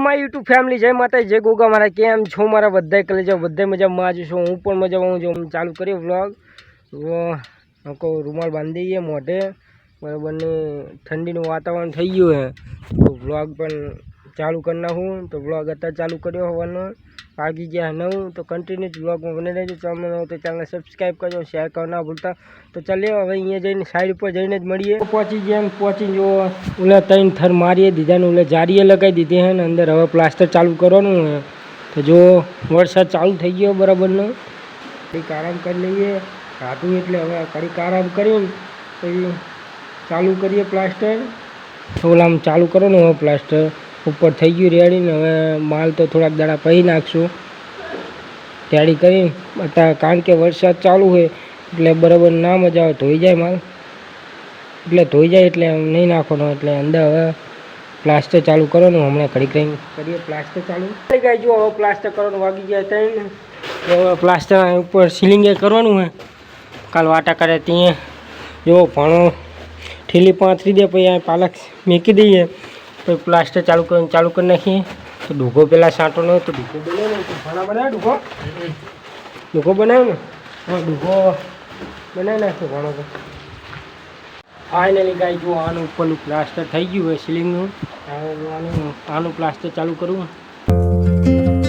મારી YouTube family જય માતા જય ગોગા મારા કેમ છો મારા બધા કલે જાઓ બધા મજામાં જ છું હું પણ મજામાં છું ચાલુ કરીએ વ્લોગ કો રૂમાલ બાંધી દઈએ મોઢે બરાબર ને ઠંડીનું વાતાવરણ થઈ ગયું હે તો વ્લોગ પણ ચાલુ કરી નાખું તો વ્લોગ અત્યારે ચાલુ કર્યો હોવાનો વાગી ગયા 9 તો કન્ટિન્યુ વ્લોગમાં બને રહેજો ચેનલ તો ચેનલ સબસ્ક્રાઈબ કરજો શેર કરવા ના ભૂલતા તો ચાલ્યો હવે અહીંયા જઈને સાઈડ ઉપર જઈને જ મળીએ પહોંચી ગયા પહોંચી જો ઓલા 3 થર મારીએ દીધા ને ઓલા જારીએ લગાવી દીધી હે ને અંદર હવે પ્લાસ્ટર ચાલુ કરવાનું હે તો જો વરસાદ ચાલુ થઈ ગયો બરાબરનો કડીક આરામ કરી લઈએ રાતું એટલે હવે કડીક આરામ કરીને પછી ચાલુ કરીએ પ્લાસ્ટર ઓલામાં ચાલુ કરવાનું હવે પ્લાસ્ટર ઉપર થઈ ગયું રેડી ને હવે માલ તો થોડાક દાડા પછી નાખશું રેડી કરીને અત્યારે કારણ કે વરસાદ ચાલુ હોય એટલે બરાબર ના મજા આવે ધોઈ જાય માલ એટલે ધોઈ જાય એટલે નહીં નાખવાનો એટલે અંદર હવે પ્લાસ્ટર ચાલુ કરવાનું હમણાં ઘડીક કરીએ પ્લાસ્ટર ચાલુ થઈ ગયા જો હવે પ્લાસ્ટર કરવાનું વાગી ગયા ત્યાં હવે પ્લાસ્ટર ઉપર સીલિંગે કરવાનું હોય કાલ વાટા કરે ત્યાં જો ભણો ઠેલી પાથરી દે પછી આ પાલક મેકી દઈએ પછી પ્લાસ્ટર ચાલુ કરી નાખીએ તો ડૂઘો પેલા સાંટો ન તો ડૂઘો બનાવે ને તો ભણા બનાવે ડૂઘો બનાવે ને હા ડૂઘો બનાવી નાખ્યો ભણો તો ફાઇનલી ગાય જો આનું ઉપરનું પ્લાસ્ટર થઈ ગયું હોય સીલિંગનું આનું પ્લાસ્ટર ચાલુ કરવું